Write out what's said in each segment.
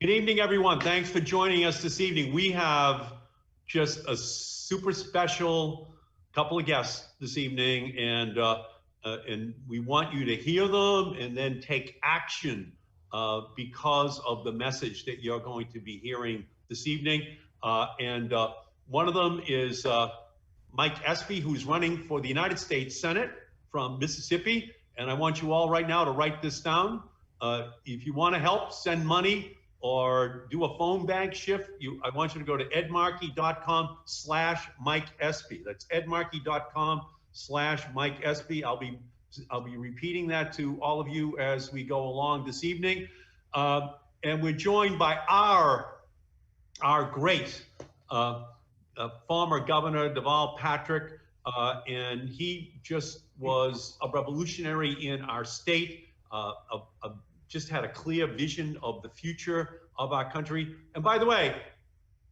Good evening, everyone. Thanks for joining us this evening. We have just a super special couple of guests this evening, and we want you to hear them and then take action because of the message that you're going to be hearing this evening. One of them is Mike Espy, who's running for the United States Senate from Mississippi. And I want you all right now to write this down. If you want to help, send money or do a phone bank shift, I want you to go to edmarkey.com/Mike Espy. That's edmarkey.com/Mike Espy. I'll be repeating that to all of you as we go along this evening. And we're joined by our great former governor, Deval Patrick, and he just was a revolutionary in our state, just had a clear vision of the future of our country. And by the way,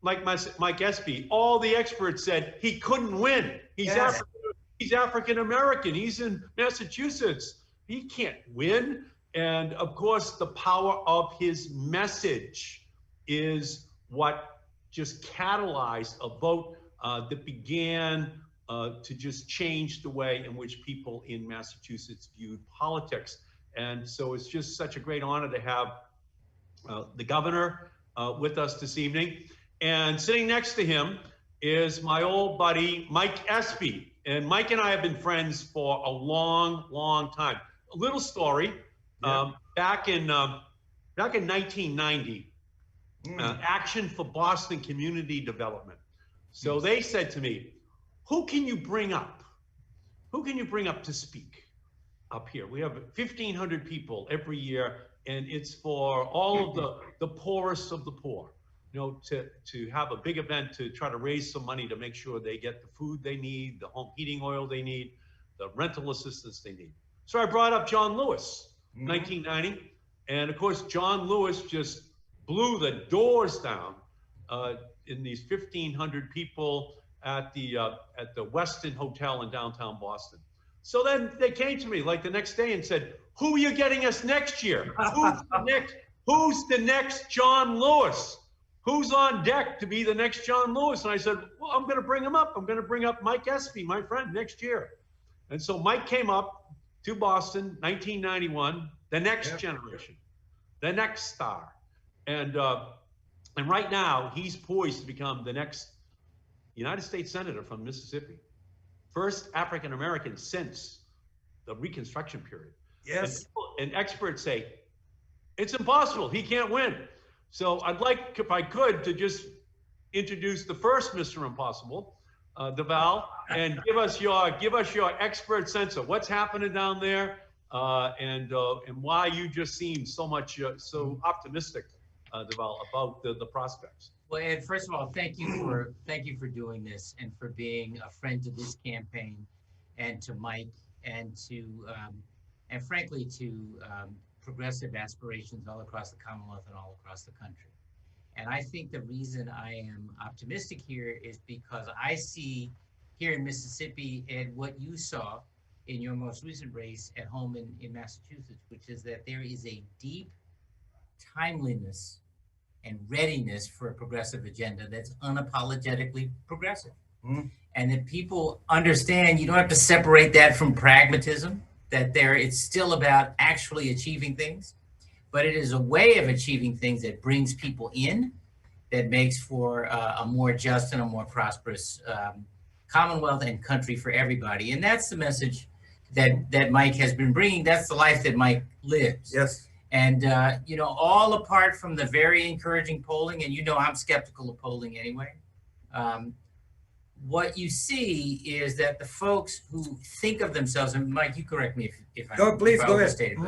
like Mike Espy, all the experts said he couldn't win. He's African American. He's in Massachusetts. He can't win. And of course, the power of his message is what just catalyzed a vote that began to just change the way in which people in Massachusetts viewed politics. And so it's just such a great honor to have the governor with us this evening. And sitting next to him is my old buddy, Mike Espy. And Mike and I have been friends for a long, long time. A little story, back in 1990, Action for Boston Community Development. So they said to me, who can you bring up? Who can you bring up to speak? Up here, we have 1,500 people every year, and it's for all of the poorest of the poor, you know, to have a big event to try to raise some money to make sure they get the food they need, the home heating oil they need, the rental assistance they need. So I brought up John Lewis, 1990, and of course John Lewis just blew the doors down in these 1,500 people at the Westin Hotel in downtown Boston. So then they came to me like the next day and said, who are you getting us next year? Who's the next John Lewis? Who's on deck to be the next John Lewis? And I said, well, I'm going to bring him up. I'm going to bring up Mike Espy, my friend, next year. And so Mike came up to Boston, 1991, the next generation, the next star. And right now, he's poised to become the next United States Senator from Mississippi. First African-American since the Reconstruction period. Yes. And experts say, it's impossible, he can't win. So I'd like, if I could, to just introduce the first Mr. Impossible, Deval, and give us your expert sense of what's happening down there, and why you just seem so much, so optimistic, Deval, about the prospects. Well, Ed, first of all, thank you for doing this and for being a friend to this campaign, and to Mike, and to and frankly to progressive aspirations all across the Commonwealth and all across the country. And I think the reason I am optimistic here is because I see here in Mississippi, Ed, what you saw in your most recent race at home in Massachusetts, which is that there is a deep timeliness and readiness for a progressive agenda that's unapologetically progressive. And that people understand you don't have to separate that from pragmatism, that it's still about actually achieving things, but it is a way of achieving things that brings people in, that makes for a more just and a more prosperous Commonwealth and country for everybody. And that's the message that Mike has been bringing. That's the life that Mike lives. Yes. And, you know, all apart from the very encouraging polling, and you know I'm skeptical of polling anyway, what you see is that the folks who think of themselves, and Mike, you correct me if I'm go ahead. overstated,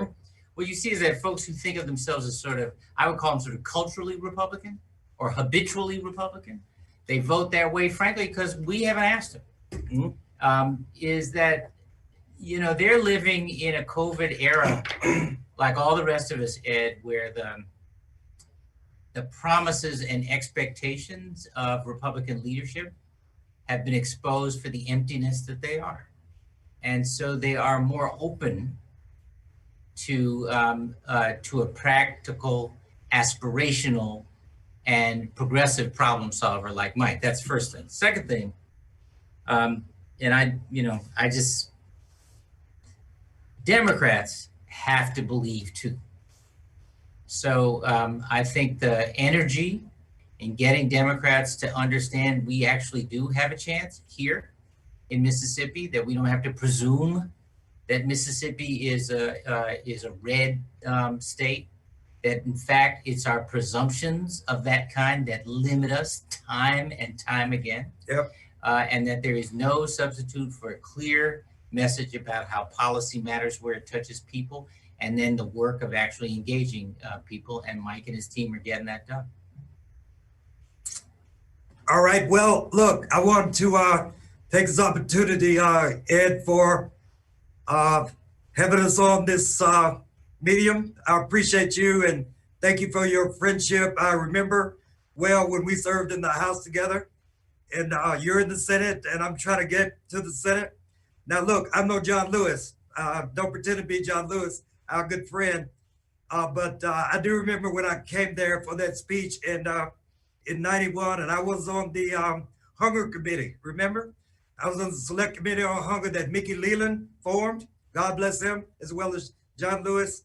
what you see is that folks who think of themselves as sort of, I would call them sort of culturally Republican or habitually Republican, they vote that way, frankly, because we haven't asked them. Is that, you know, they're living in a COVID era, like all the rest of us, Ed, where the promises and expectations of Republican leadership have been exposed for the emptiness that they are. And so they are more open to a practical, aspirational, and progressive problem solver like Mike. That's first thing. Second thing, Democrats have to believe too. So I think the energy in getting Democrats to understand we actually do have a chance here in Mississippi, that we don't have to presume that Mississippi is a red state, that in fact it's our presumptions of that kind that limit us time and time again. Yep. And that there is no substitute for a clear message about how policy matters where it touches people, and then the work of actually engaging people. And Mike and his team are getting that done. All right. Well, look, I want to take this opportunity, Ed, for having us on this medium. I appreciate you and thank you for your friendship. I remember well when we served in the House together, and you're in the Senate, and I'm trying to get to the Senate. Now, look, I'm no John Lewis. Don't pretend to be John Lewis, our good friend. But I do remember when I came there for that speech in '91, and I was on the Hunger Committee, remember? I was on the Select Committee on Hunger that Mickey Leland formed, God bless him, as well as John Lewis.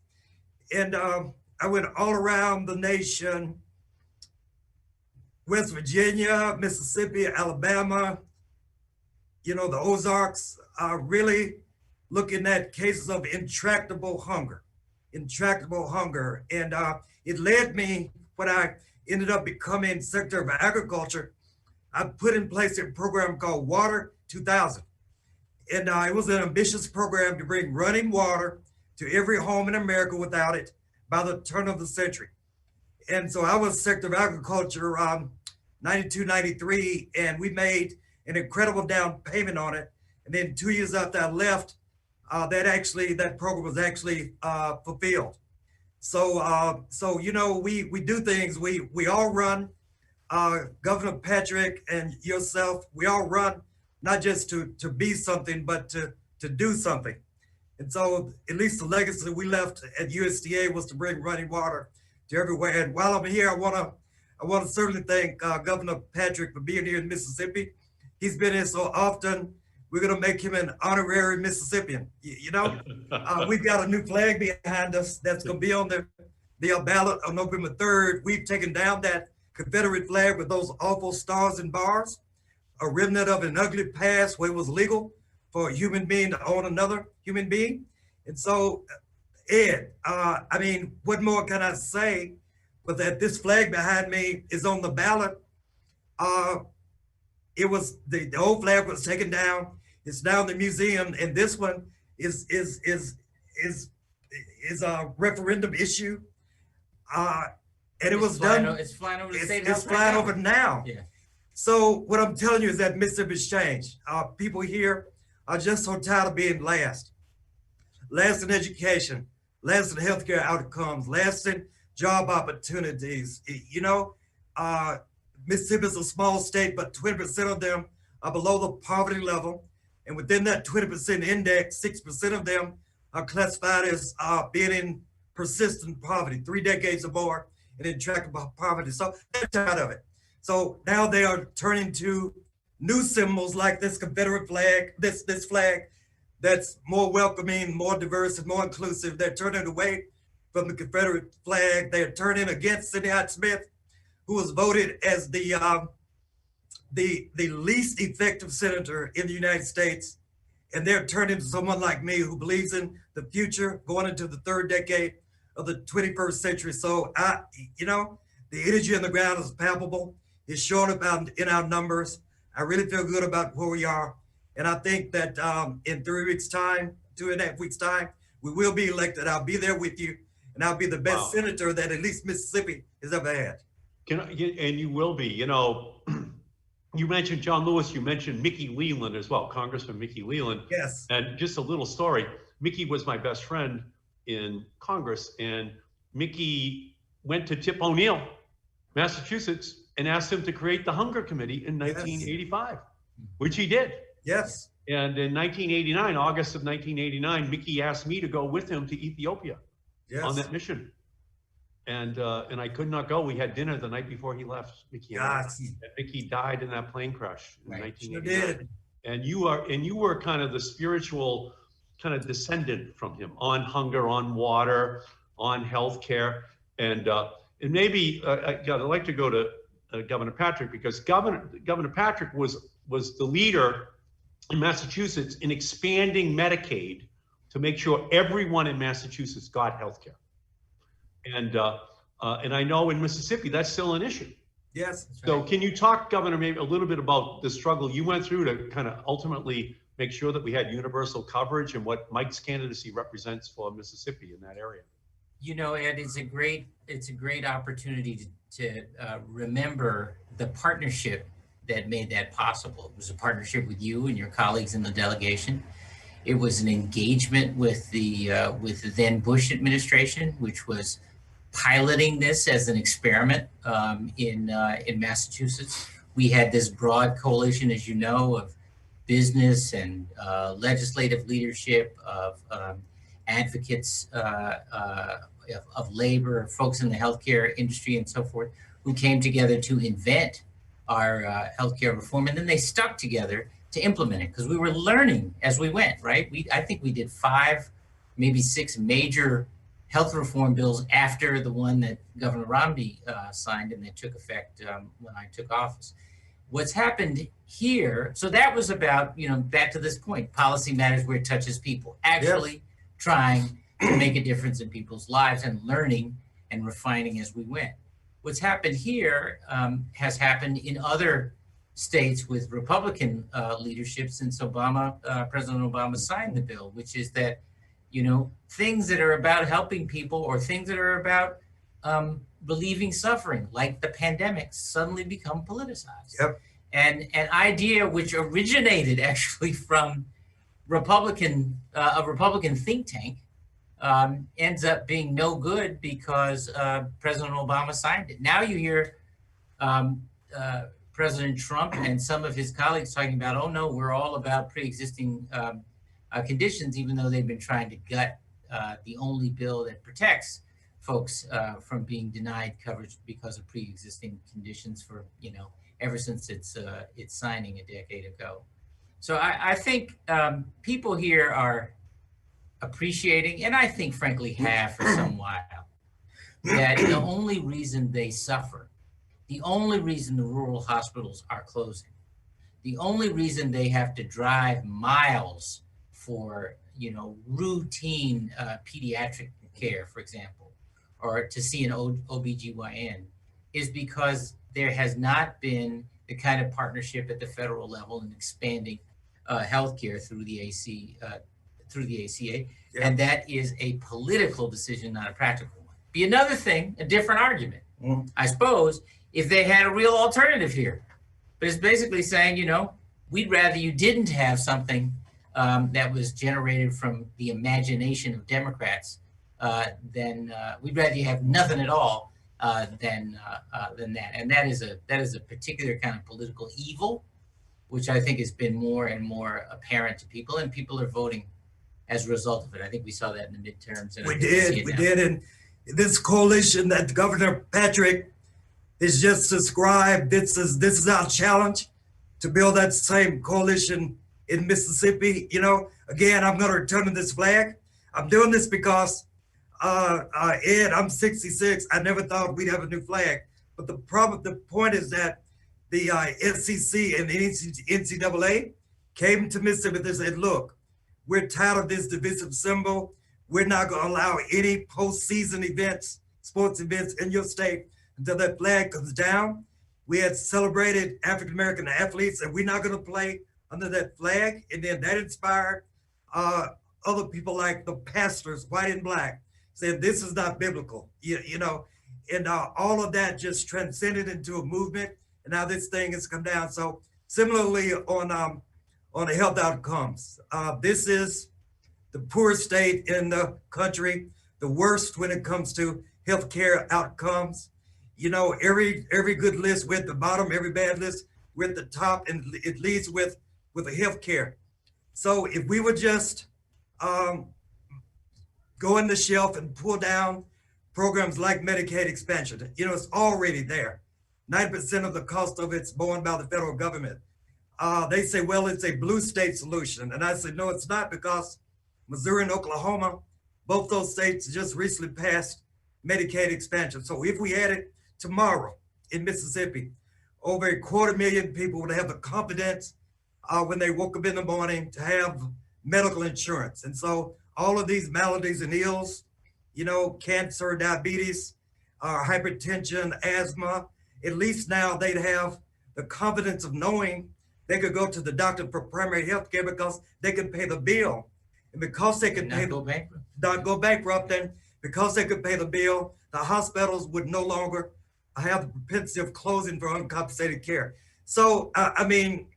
And I went all around the nation, West Virginia, Mississippi, Alabama, you know, the Ozarks, really looking at cases of intractable hunger. And it led me, when I ended up becoming Secretary of Agriculture, I put in place a program called Water 2000. And it was an ambitious program to bring running water to every home in America without it by the turn of the century. And so I was Secretary of Agriculture 92, 93, and we made an incredible down payment on it. And then 2 years after I left, that program was actually fulfilled. So you know, we do things. We all run. Governor Patrick and yourself, we all run not just to be something, but to do something. And so at least the legacy we left at USDA was to bring running water to everywhere. And while I'm here, I want to certainly thank Governor Patrick for being here in Mississippi. He's been here so often. We're going to make him an honorary Mississippian. You know, we've got a new flag behind us that's going to be on the ballot on November 3rd. We've taken down that Confederate flag with those awful stars and bars, a remnant of an ugly past where it was legal for a human being to own another human being. And so, Ed, I mean, what more can I say but that this flag behind me is on the ballot? It was the old flag was taken down. It's now in the museum, and this one is a referendum issue. And it was done. It's flying over the state house. It's flying over now. Yeah. So what I'm telling you is that Mississippi's changed. People here are just so tired of being last in education, last in healthcare outcomes, last in job opportunities. You know, Mississippi is a small state, but 20% of them are below the poverty level. And within that 20% index, 6% of them are classified as being in persistent poverty, 3 decades or more in intractable poverty. So they're tired of it. So now they are turning to new symbols like this Confederate flag, this flag that's more welcoming, more diverse, and more inclusive. They're turning away from the Confederate flag. They're turning against Sidney Hott Smith, who was voted as the least effective senator in the United States. And they're turning to someone like me who believes in the future, going into the third decade of the 21st century. So you know, the energy on the ground is palpable. It's showing up in our numbers. I really feel good about where we are. And I think that in 3 weeks' time, 2.5 weeks' time, we will be elected. I'll be there with you, and I'll be the best Wow. senator that at least Mississippi has ever had. And you will be, you know, you mentioned John Lewis, you mentioned Mickey Leland as well, Congressman Mickey Leland. Yes. And just a little story, Mickey was my best friend in Congress, and Mickey went to Tip O'Neill, Massachusetts, and asked him to create the Hunger Committee in 1985, which he did. Yes. And in 1989, August of 1989, Mickey asked me to go with him to Ethiopia on that mission. And I could not go. We had dinner the night before he left. Mickey, and Mickey died in that plane crash in 1989. And you were kind of the spiritual kind of descendant from him on hunger, on water, on healthcare, and maybe I'd like to go to Governor Patrick, because Governor Patrick was the leader in Massachusetts in expanding Medicaid to make sure everyone in Massachusetts got health care. And I know in Mississippi, that's still an issue. Yes. So can you talk, Governor, maybe a little bit about the struggle you went through to kind of ultimately make sure that we had universal coverage, and what Mike's candidacy represents for Mississippi in that area? You know, Ed, it's a great opportunity to remember the partnership that made that possible. It was a partnership with you and your colleagues in the delegation. It was an engagement with the then Bush administration, which was piloting this as an experiment in Massachusetts. We had this broad coalition, as you know, of business and legislative leadership, of advocates of labor, folks in the healthcare industry and so forth, who came together to invent our healthcare reform, and then they stuck together to implement it, because we were learning as we went, right? I think we did 5, maybe 6 major health reform bills after the one that Governor Romney signed and that took effect when I took office. What's happened here, so that was about, you know, back to this point, policy matters where it touches people, actually trying to make a difference in people's lives and learning and refining as we went. What's happened here has happened in other states with Republican leadership since President Obama signed the bill, which is that, you know, things that are about helping people or things that are about relieving suffering, like the pandemic, suddenly become politicized. Yep. And an idea which originated actually from a Republican think tank ends up being no good because President Obama signed it. Now you hear President Trump and some of his colleagues talking about, oh no, we're all about pre-existing conditions, even though they've been trying to gut the only bill that protects folks from being denied coverage because of pre-existing conditions for, you know, ever since its signing a decade ago. So I think people here are appreciating, and I think frankly have for some while, that the only reason they suffer, the only reason the rural hospitals are closing, the only reason they have to drive miles for, you know, routine pediatric care, for example, or to see an OBGYN, is because there has not been the kind of partnership at the federal level in expanding healthcare through the ACA, and that is a political decision, not a practical one. Be another thing, a different argument, I suppose, if they had a real alternative here. But it's basically saying, you know, we'd rather you didn't have something that was generated from the imagination of Democrats than we'd rather you have nothing at all than that. And that is a particular kind of political evil, which I think has been more and more apparent to people, and people are voting as a result of it. I think we saw that in the midterms. And we did. And this coalition that Governor Patrick has just described, this is our challenge to build that same coalition in Mississippi. You know, again, I'm going to return to this flag. I'm doing this because, Ed, I'm 66. I never thought we'd have a new flag. But the point is that the SEC and the NCAA came to Mississippi and said, look, we're tired of this divisive symbol. We're not going to allow any postseason events, sports events in your state until that flag comes down. We had celebrated African-American athletes, and we're not going to play under that flag. And then that inspired other people like the pastors, white and black, said this is not biblical, you know, and all of that just transcended into a movement, and now this thing has come down. So similarly on the health outcomes, this is the poorest state in the country, the worst when it comes to healthcare outcomes. You know, every good list with the bottom, every bad list with the top, and it leads with the healthcare. So if we would just go in the shelf and pull down programs like Medicaid expansion, you know, it's already there. 90% of the cost of it's borne by the federal government. They say, well, it's a blue state solution. And I say, no, it's not, because Missouri and Oklahoma, both those states just recently passed Medicaid expansion. So if we had it tomorrow in Mississippi, over 250,000 people would have the confidence when they woke up in the morning to have medical insurance. And so all of these maladies and ills, you know, cancer, diabetes, hypertension, asthma, at least now they'd have the confidence of knowing they could go to the doctor for primary health care because they could pay the bill. And because they could not go bankrupt, and because they could pay the bill, the hospitals would no longer have the propensity of closing for uncompensated care. So, I mean,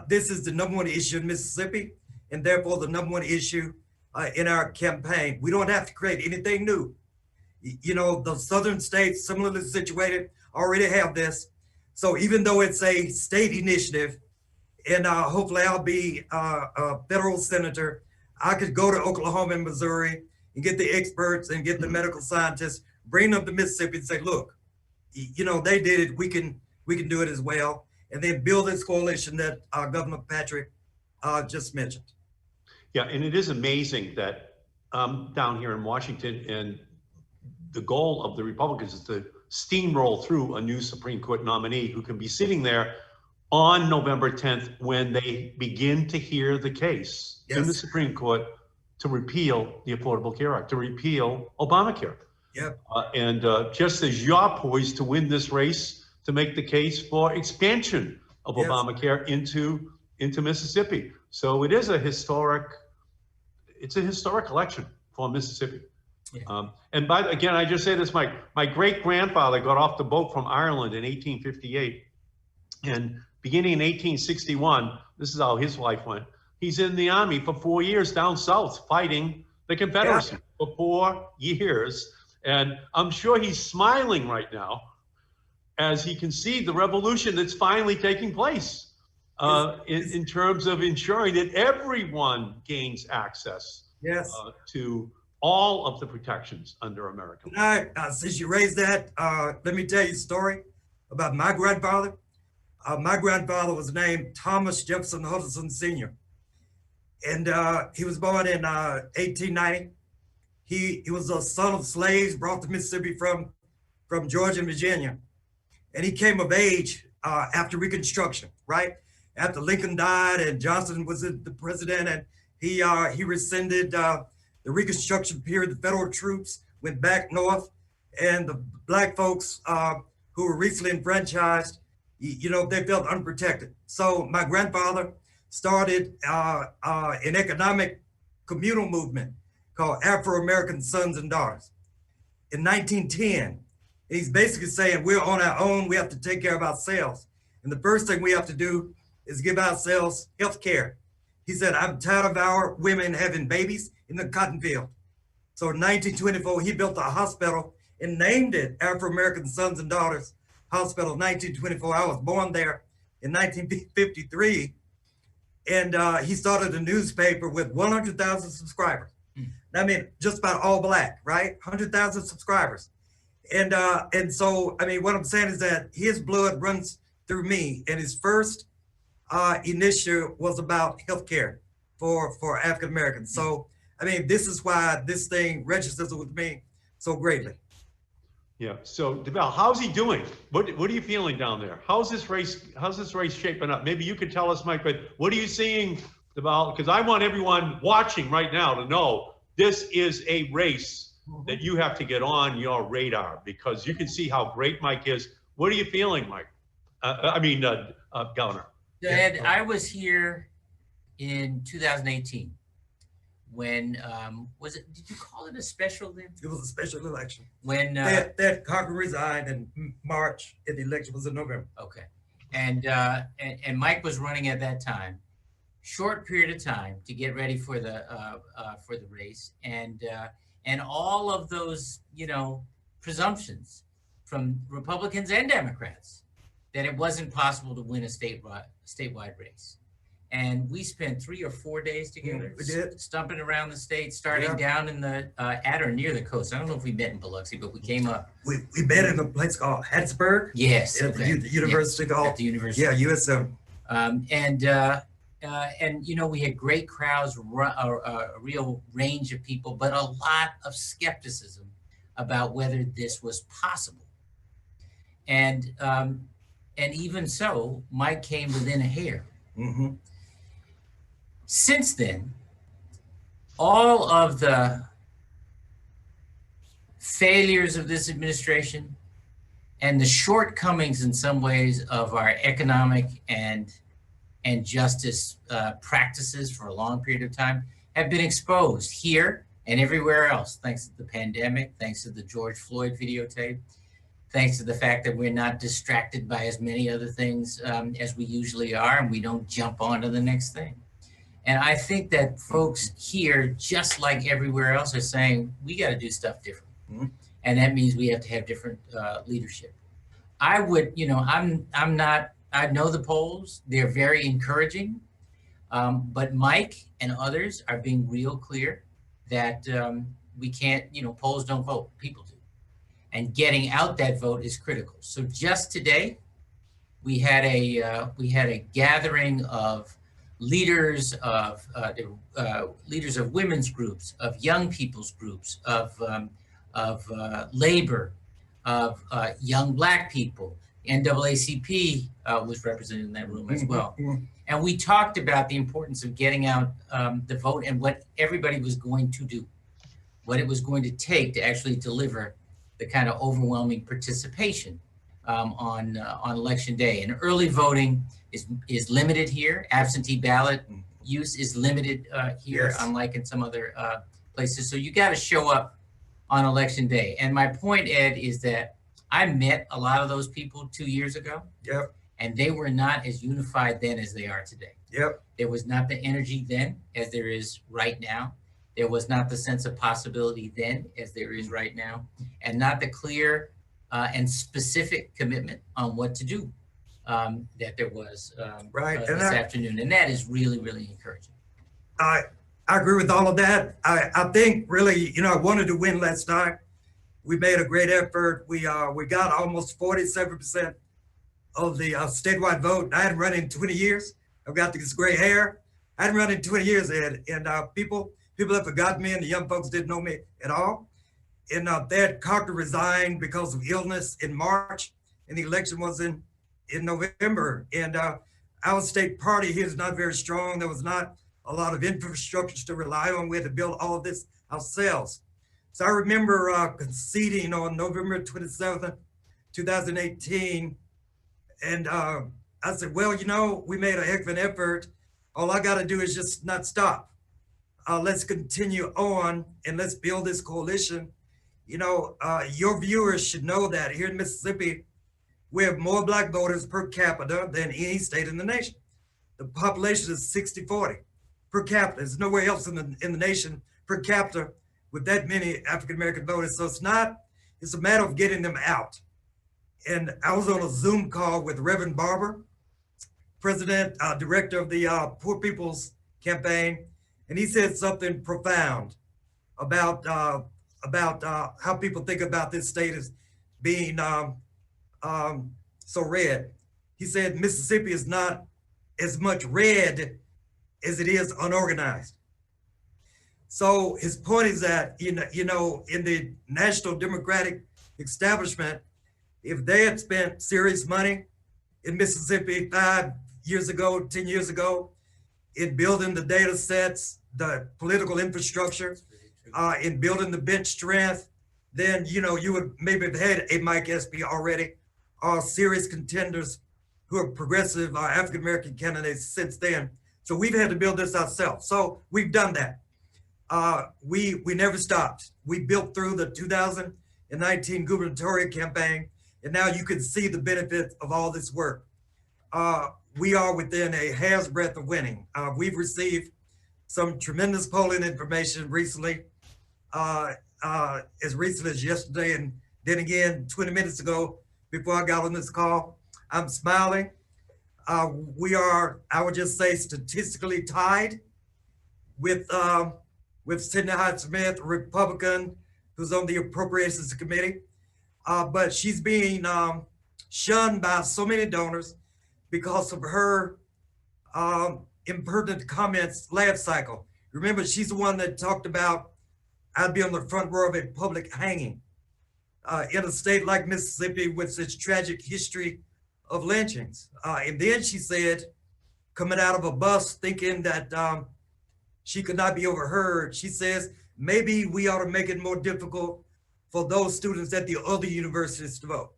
this is the number one issue in Mississippi, and therefore the number one issue in our campaign. We don't have to create anything new. You know, the southern states, similarly situated, already have this. So even though it's a state initiative, and hopefully I'll be a federal senator, I could go to Oklahoma and Missouri and get the experts and get the medical scientists, bring them to Mississippi and say, look, you know, they did it, we can do it as well. And then build this coalition that Governor Patrick just mentioned. Yeah, and it is amazing that down here in Washington, and the goal of the Republicans is to steamroll through a new Supreme Court nominee who can be sitting there on November 10th when they begin to hear the case in the Supreme Court to repeal the Affordable Care Act, to repeal Obamacare. Yep. And just as you're poised to win this race to make the case for expansion of Obamacare into Mississippi. So it is a historic, it's a historic election for Mississippi. Yeah. And again, I just say this, my great-grandfather got off the boat from Ireland in 1858. And beginning in 1861, this is how his life went. He's in the Army for 4 years down south fighting the Confederacy for 4 years. And I'm sure he's smiling right now as he can see the revolution that's finally taking place in terms of ensuring that everyone gains access to all of the protections under American law. Since you raised that, let me tell you a story about my grandfather. My grandfather was named Thomas Jefferson Hutchinson Sr. And he was born in 1890. He was a son of slaves brought to Mississippi from Georgia and Virginia. And he came of age after Reconstruction, right? After Lincoln died and Johnson was the president, and he rescinded the Reconstruction period. The federal troops went back north, and the black folks who were recently enfranchised, you know, they felt unprotected. So my grandfather started an economic communal movement called Afro-American Sons and Daughters in 1910. He's basically saying we're on our own, we have to take care of ourselves. And the first thing we have to do is give ourselves health care. He said, I'm tired of our women having babies in the cotton field. So in 1924, he built a hospital and named it Afro-American Sons and Daughters Hospital, 1924. I was born there in 1953. And he started a newspaper with 100,000 subscribers. I mean, just about all black, right? 100,000 subscribers. And so, I mean, what I'm saying is that his blood runs through me, and his first initiative was about healthcare for African Americans. So, I mean, this is why this thing registers with me so greatly. Yeah. So, Deval, how's he doing? What are you feeling down there? How's this race shaping up? Maybe you could tell us, Mike. But what are you seeing, Deval? Because I want everyone watching right now to know this is a race that you have to get on your radar, because you can see how great Mike is. What are you feeling, Mike? Governor. Ed, I was here in 2018 when, was it, did you call it a special then? It was a special election. When, That Cochran resigned in March, and the election was in November. okay. And Mike was running at that time, short period of time to get ready for the race, and all of those, you know, presumptions from Republicans and Democrats that it wasn't possible to win a statewide race. And we spent 3 or 4 days together, we did. stumping around the state, starting down in the at or near the coast. I don't know if we met in Biloxi, but we came up. We met in a place called Hattiesburg. Yes, At the university called. at the university. Yeah, USM. And you know, we had great crowds, a real range of people, but a lot of skepticism about whether this was possible. And even so, Mike came within a hair. Mm-hmm. Since then, all of the failures of this administration and the shortcomings in some ways of our economic and justice practices for a long period of time have been exposed here and everywhere else, thanks to the pandemic, thanks to the George Floyd videotape, thanks to the fact that we're not distracted by as many other things as we usually are, and we don't jump on to the next thing. And I think that folks here, just like everywhere else, are saying, we got to do stuff different. Mm-hmm. And that means we have to have different leadership. I would, you know, I'm not, I know the polls, they're very encouraging, but Mike and others are being real clear that we can't, you know, polls don't vote, people do. And getting out that vote is critical. So just today, we had a gathering of leaders of women's groups, of young people's groups, of labor, of young Black people. NAACP was represented in that room as well. And we talked about the importance of getting out the vote and what everybody was going to do, what it was going to take to actually deliver the kind of overwhelming participation on election day. And early voting is limited here. Absentee ballot use is limited here, Yes. unlike in some other places. So you got to show up on election day. And my point, Ed, is that I met a lot of those people 2 years ago. Yep. And they were not as unified then as they are today. Yep. There was not the energy then as there is right now. There was not the sense of possibility then as there is right now, and not the clear and specific commitment on what to do that there was Right. this afternoon. And that is really, really encouraging. I agree with all of that. I think really, you know, I wanted to win last night. We made a great effort. We got almost 47% of the statewide vote. I hadn't run in 20 years. I've got this gray hair. I hadn't run in 20 years, Ed. And people have forgotten me, and the young folks didn't know me at all. And Ed Cochran resigned because of illness in March, and the election was in November. And our state party here is not very strong. There was not a lot of infrastructure to rely on. We had to build all of this ourselves. So I remember conceding on November 27th, 2018. And I said, well, you know, we made a heck of an effort. All I got to do is just not stop. Let's continue on and let's build this coalition. You know, your viewers should know that here in Mississippi, we have more Black voters per capita than any state in the nation. The population is 60-40 per capita. There's nowhere else in the nation per capita with that many African-American voters. So it's a matter of getting them out. And I was on a Zoom call with Reverend Barber, president, director of the Poor People's Campaign. And he said something profound about how people think about this state as being so red. He said Mississippi is not as much red as it is unorganized. So his point is that, you know, in the national Democratic establishment, if they had spent serious money in Mississippi 5 years ago, 10 years ago, in building the data sets, the political infrastructure, in building the bench strength, then, you know, you would maybe have had a Mike Espy already, or serious contenders who are progressive African-American candidates since then. So we've had to build this ourselves. So we've done that. we never stopped. We built through the 2019 gubernatorial campaign, and now you can see the benefit of all this work. We are within a hair's breadth of winning. We've received some tremendous polling information recently, as recently as yesterday, and then again 20 minutes ago before I got on this call. I'm smiling. We are, I would just say, statistically tied with Sidney Hyde-Smith, a Republican who's on the Appropriations Committee. But she's being shunned by so many donors because of her impertinent comments last cycle. Remember, she's the one that talked about I'd be on the front row of a public hanging in a state like Mississippi with its tragic history of lynchings. And then she said, coming out of a bus thinking that she could not be overheard, she says, maybe we ought to make it more difficult for those students at the other universities to vote.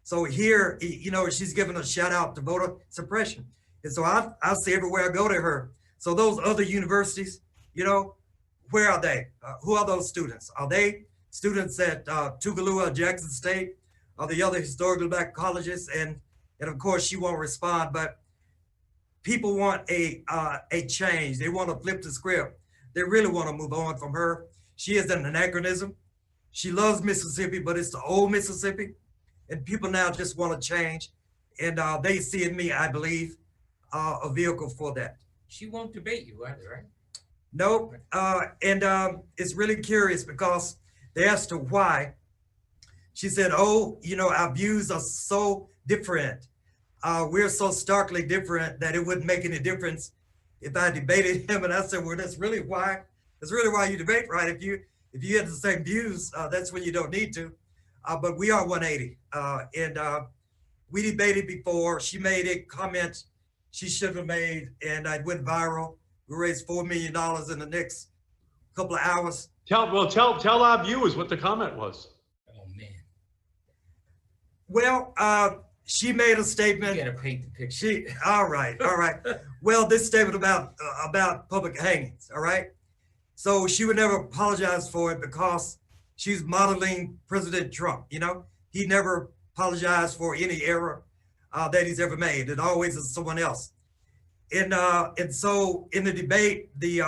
So here, you know, she's giving a shout out to voter suppression. And so I say everywhere I go to her, so those other universities, you know, where are they? Who are those students? Are they students at Tougaloo, Jackson State, or the other historically Black colleges? And of course, she won't respond, but people want a change. They want to flip the script. They really want to move on from her. She is an anachronism. She loves Mississippi, but it's the old Mississippi. And people now just want to change. And they see in me, I believe, a vehicle for that. She won't debate you either, right? Nope. And it's really curious because they asked her why. She said, oh, you know, our views are so different. We're so starkly different that it wouldn't make any difference if I debated him. And I said, well, that's really why you debate, right? If you had the same views, that's when you don't need to. But we are 180. And we debated before. She made a comment she should have made, and it went viral. We raised $4 million in the next couple of hours. Tell our viewers what the comment was. Oh man. Well, she made a statement. You gotta paint the picture. All right. Well, this statement about public hangings. All right. So she would never apologize for it because she's modeling President Trump. You know, he never apologized for any error that he's ever made. It always is someone else. And so in the debate, the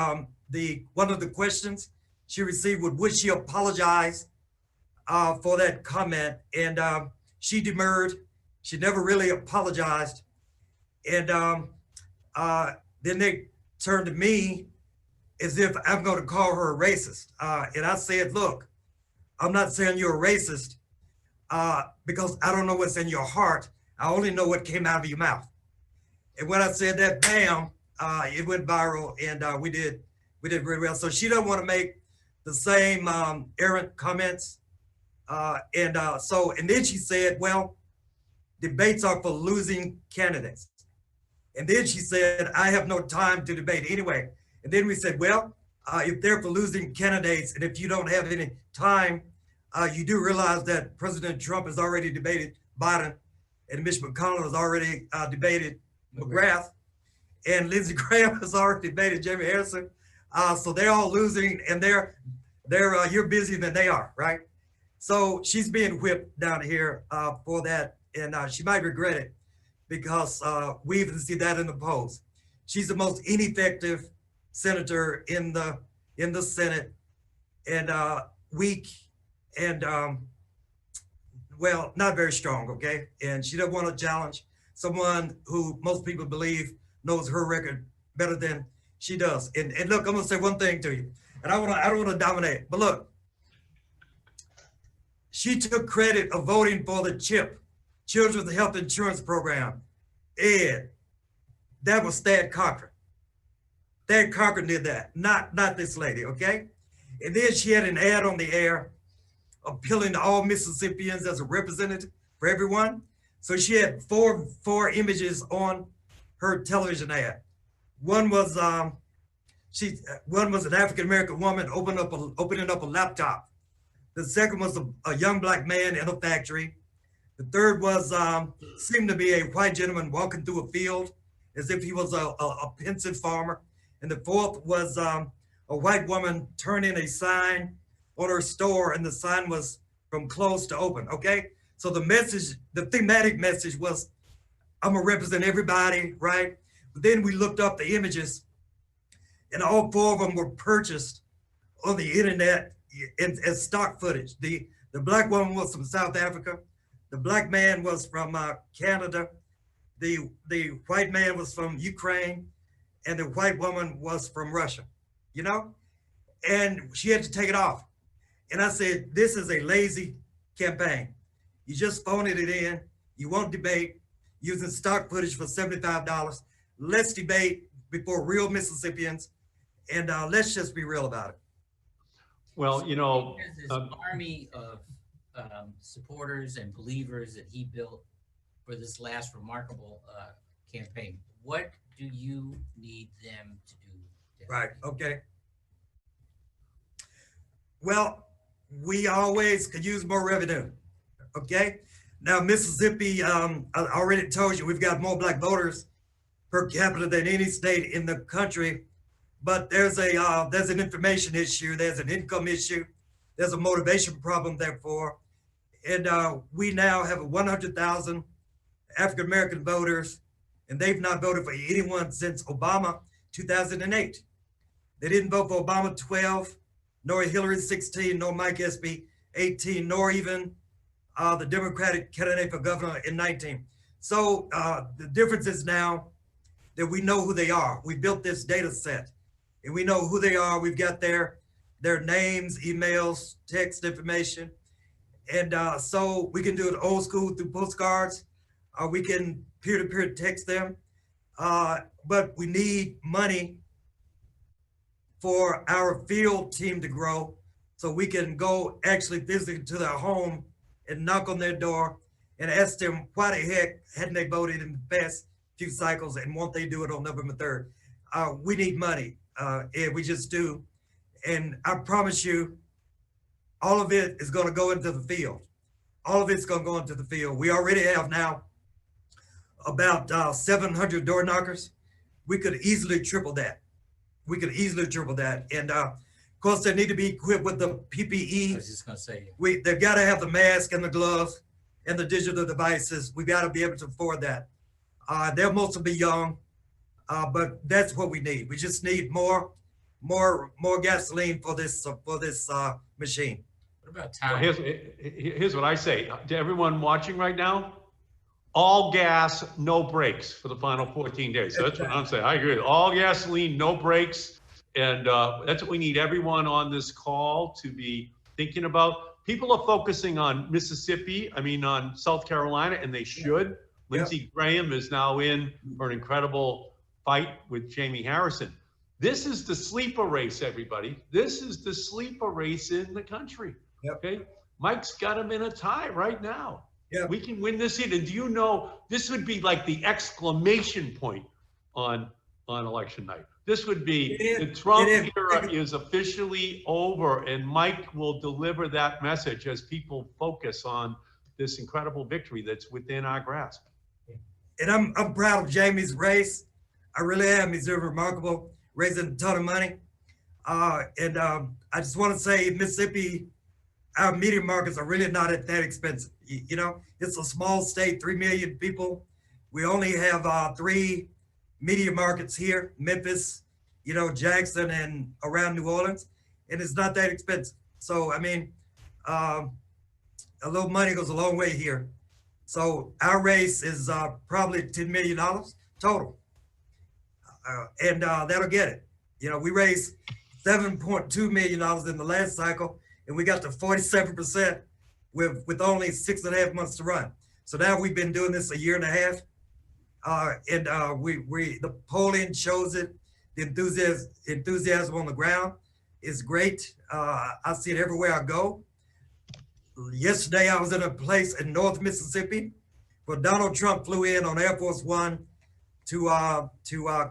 one of the questions she received was, would she apologize for that comment? And she demurred. She never really apologized. And then they turned to me as if I'm going to call her a racist. And I said, look, I'm not saying you're a racist because I don't know what's in your heart. I only know what came out of your mouth. And when I said that, bam, it went viral, and we did really well. So she doesn't want to make the same errant comments. And then she said, well, debates are for losing candidates. And then she said, I have no time to debate anyway. And then we said, well, if they're for losing candidates, and if you don't have any time, you do realize that President Trump has already debated Biden, and Mitch McConnell has already debated McGrath, and Lindsey Graham has already debated Jamie Harrison. So they're all losing, and you're busier than they are, right? So she's being whipped down here for that, and she might regret it because we even see that in the polls. She's the most ineffective senator in the Senate, and weak, and well, not very strong, okay? And she doesn't want to challenge someone who most people believe knows her record better than she does. And look, I'm gonna say one thing to you, and I don't want to dominate, but look, she took credit of voting for the CHIP, Children's Health Insurance Program. Ed, that was Thad Cochran. Thad Cochran did that, not this lady, okay? And then she had an ad on the air appealing to all Mississippians as a representative for everyone. So she had four images on her television ad. One was an African American woman opening up a laptop. The second was a young Black man in a factory. The third was seemed to be a white gentleman walking through a field as if he was a pensive farmer. And the fourth was a a white woman turned in a sign on her store, and the sign was from closed to open, okay? So the message, the thematic message was, I'm gonna represent everybody, right? But then we looked up the images, and all 4 of them were purchased on the internet as stock footage. The black woman was from South Africa. The black man was from Canada. The white man was from Ukraine, and the white woman was from Russia, you know? And she had to take it off. And I said, this is a lazy campaign. You just phoned it in. You won't debate using stock footage for $75. Let's debate before real Mississippians, and let's just be real about it. Well, you know, There's this army of supporters and believers that he built for this last remarkable campaign. What do you need them to do? Right, okay. Well, we always could use more revenue, okay? Now, Mississippi, I already told you, we've got more black voters per capita than any state in the country, but there's an information issue, there's an income issue, there's a motivation problem, therefore, and we now have 100,000 African-American voters, and they've not voted for anyone since Obama, 2008. They didn't vote for Obama 12, nor Hillary 16, nor Mike Espy 18, nor even the Democratic candidate for governor in 19. So the difference is now that we know who they are. We built this data set, and we know who they are. We've got their names, emails, text information. And so we can do it old school through postcards. We can peer-to-peer text them. But we need money for our field team to grow, so we can go actually physically to their home and knock on their door and ask them why the heck hadn't they voted in the past few cycles, and won't they do it on November 3rd? We need money, and we just do. And I promise you, all of it is gonna go into the field. All of it's gonna go into the field. We already have now about 700 door knockers. We could easily triple that. We could easily triple that. And of course, they need to be equipped with the PPE. I was just gonna say. They've got to have the mask and the gloves and the digital devices. We got to be able to afford that. They'll mostly be young, but that's what we need. We just need more gasoline for this machine. What about well, time? here's what I say to everyone watching right now. All gas, no brakes for the final 14 days. So that's what I'm saying. I agree. All gasoline, no brakes. And that's what we need everyone on this call to be thinking about. People are focusing on Mississippi, on South Carolina, and they should. Yeah. Lindsey Graham is now in for an incredible fight with Jamie Harrison. This is the sleeper race, everybody. This is the sleeper race in the country. Yep. Okay. Mike's got him in a tie right now. Yeah. We can win this seat. And do you know, this would be like the exclamation point on election night. This would be the Trump era is officially over, and Mike will deliver that message as people focus on this incredible victory that's within our grasp. And I'm proud of Jamie's race. I really am. He's doing remarkable, raising a ton of money. And I just want to say, Mississippi, our media markets are really not that expensive. You know, it's a small state, 3 million people. We only have 3 media markets here, Memphis, Jackson, and around New Orleans, and it's not that expensive. So, a little money goes a long way here. So our race is probably $10 million total, and that'll get it. We raised $7.2 million in the last cycle, and we got to 47% with only 6.5 months to run. So now we've been doing this a year and a half, and the polling shows it. The enthusiasm on the ground is great. I see it everywhere I go. Yesterday, I was in a place in North Mississippi where Donald Trump flew in on Air Force One to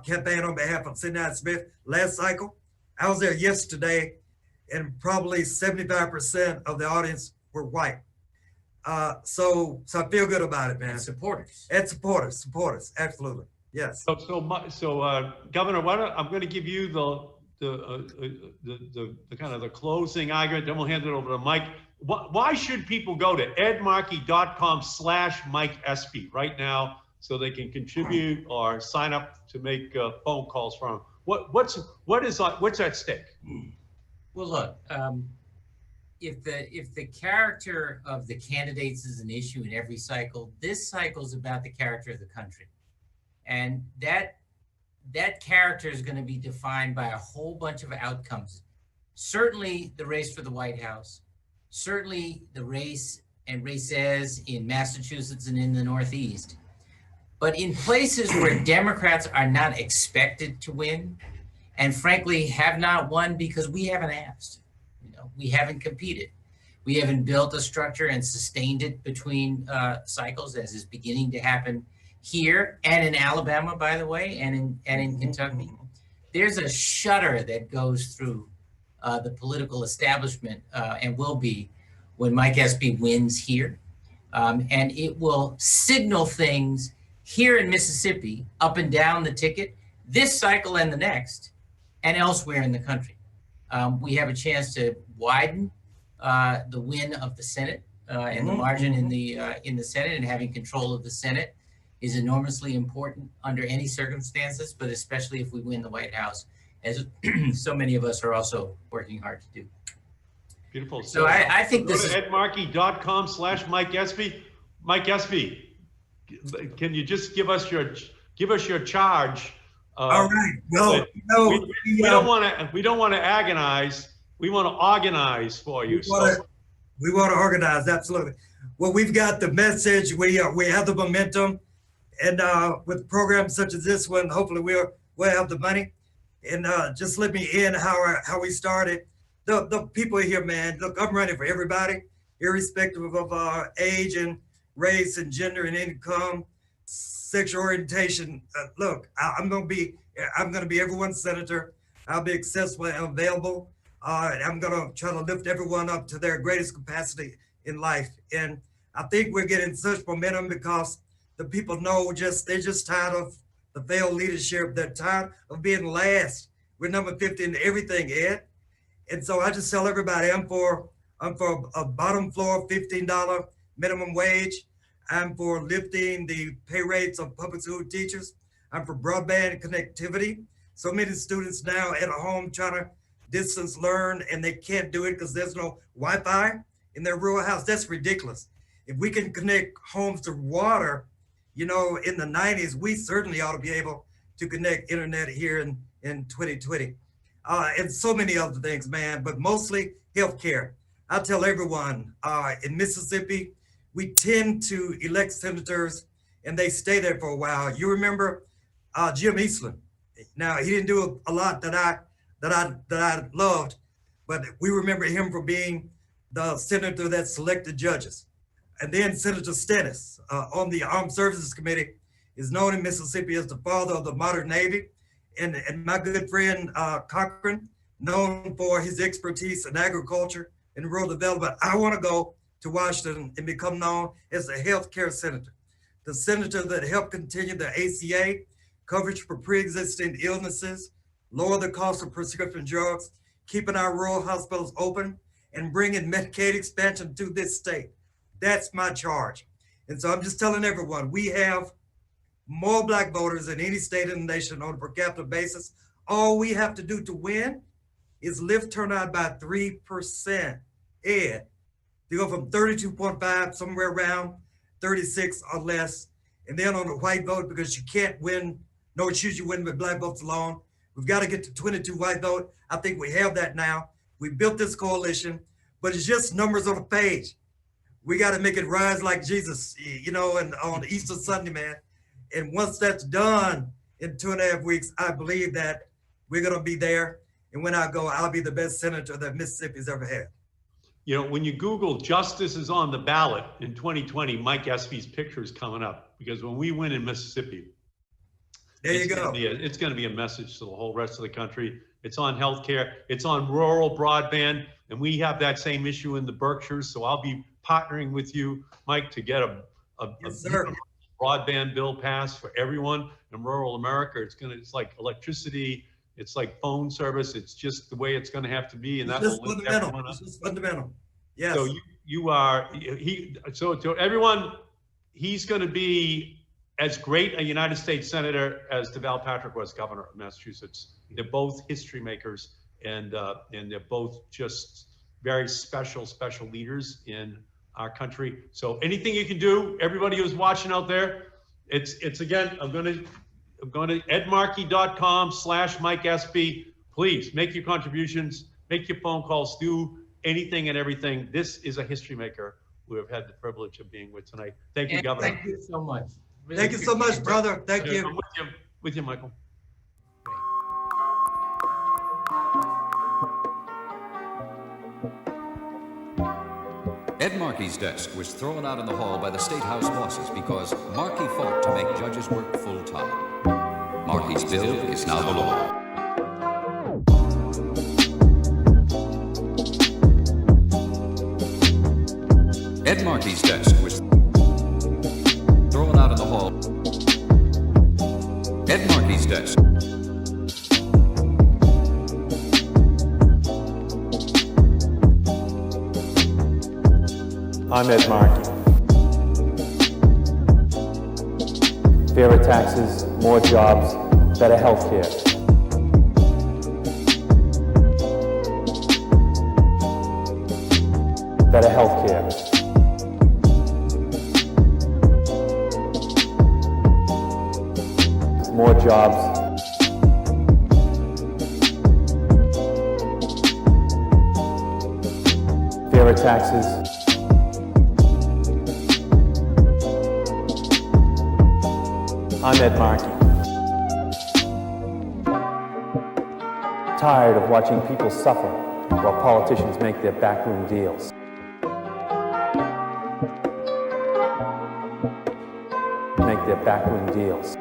campaign on behalf of Senator Smith last cycle. I was there yesterday, and probably 75% of the audience were white. So I feel good about it, man. And supporters. And supporters, absolutely, yes. So Governor, I'm going to give you the kind of the closing argument, then we'll hand it over to Mike. Why should people go to edmarkey.com/Mike Espy right now so they can contribute or sign up to make phone calls from him? What's at stake? Well, look, if the character of the candidates is an issue in every cycle, this cycle is about the character of the country, and that character is going to be defined by a whole bunch of outcomes. Certainly the race for the White House, certainly the race and races in Massachusetts and in the Northeast. But in places where Democrats are not expected to win, and frankly have not won because we haven't asked, we haven't competed. We haven't built a structure and sustained it between cycles, as is beginning to happen here and in Alabama, by the way, and in Kentucky. There's a shudder that goes through the political establishment and will be when Mike Espy wins here. And it will signal things here in Mississippi, up and down the ticket, this cycle and the next, and elsewhere in the country. We have a chance to widen the win of the Senate and the margin in the Senate, and having control of the Senate is enormously important under any circumstances, but especially if we win the White House, as so many of us are also working hard to do. Beautiful. So I think this is edmarkey.com/Mike Espy. Mike Espy, can you just give us your charge? All right. Well, we don't want to agonize. We want to organize for you. We want to organize, absolutely. Well, we've got the message. We have the momentum, and with programs such as this one, hopefully we'll have the money. And just let me in how we started. The people here, man. Look, I'm running for everybody, irrespective of age and race and gender and income, sexual orientation. Look, I'm gonna be everyone's senator. I'll be accessible and available. I'm gonna try to lift everyone up to their greatest capacity in life. And I think we're getting such momentum because the people know they're just tired of the failed leadership. They're tired of being last. We're number 50 in everything, Ed. And so I just tell everybody I'm for a bottom floor $15 minimum wage. I'm for lifting the pay rates of public school teachers. I'm for broadband connectivity. So many students now at home trying to distance learn, and they can't do it because there's no Wi-Fi in their rural house. That's ridiculous. If we can connect homes to water, in the 90s, we certainly ought to be able to connect internet here in 2020. And so many other things, man, but mostly healthcare. I tell everyone in Mississippi, we tend to elect senators and they stay there for a while. You remember Jim Eastland. Now, he didn't do a lot that I loved, but we remember him for being the senator that selected judges. And then Senator Stennis on the Armed Services Committee is known in Mississippi as the father of the modern Navy. And my good friend Cochran, known for his expertise in agriculture and rural development. I want to go to Washington and become known as the healthcare senator, the senator that helped continue the ACA coverage for pre-existing illnesses, lower the cost of prescription drugs, keeping our rural hospitals open, and bringing Medicaid expansion to this state. That's my charge. And so I'm just telling everyone, we have more Black voters than any state in the nation on a per capita basis. All we have to do to win is lift turnout by 3%. Ed, to go from 32.5 somewhere around 36 or less. And then on the white vote, because you can't win, no excuse you win with Black votes alone. We've got to get to 22 white vote. I think we have that now. We built this coalition, but it's just numbers on a page. We got to make it rise like Jesus, and on Easter Sunday, man. And once that's done in 2.5 weeks, I believe that we're going to be there. And when I go, I'll be the best senator that Mississippi's ever had. When you Google justice is on the ballot in 2020, Mike Espy's picture is coming up, because when we win in Mississippi, it's going to be a message to the whole rest of the country. It's on healthcare. It's on rural broadband. And we have that same issue in the Berkshires. So I'll be partnering with you, Mike, to get a broadband bill passed for everyone in rural America. It's like electricity It's like phone service. It's just the way it's going to have to be, and It's that just will lift fundamental. everyone up. It's just fundamental. Yes. So you are so to everyone, he's going to be as great a United States senator as Deval Patrick was governor of Massachusetts. They're both history makers, and they're both just very special leaders in our country. So anything you can do, everybody who's watching out there, it's again, I'm going to edmarkey.com/Mike Espy. Please make your contributions, make your phone calls, do anything and everything. This is a history maker we have had the privilege of being with tonight. Thank you, Governor. Thank you so much. Really Thank you so much, brother. Thank you. I'm with you, Michael. Ed Markey's desk was thrown out in the hall by the State House bosses because Markey fought to make judges work full-time. Markey's bill is now the law. Ed Markey's desk was thrown out in the hall. Ed Markey's desk. I'm Ed Markey. Fairer taxes, more jobs, better health care. Better health care. More jobs. Fairer taxes. I'm Ed Markey. Tired of watching people suffer while politicians make their backroom deals. Make their backroom deals.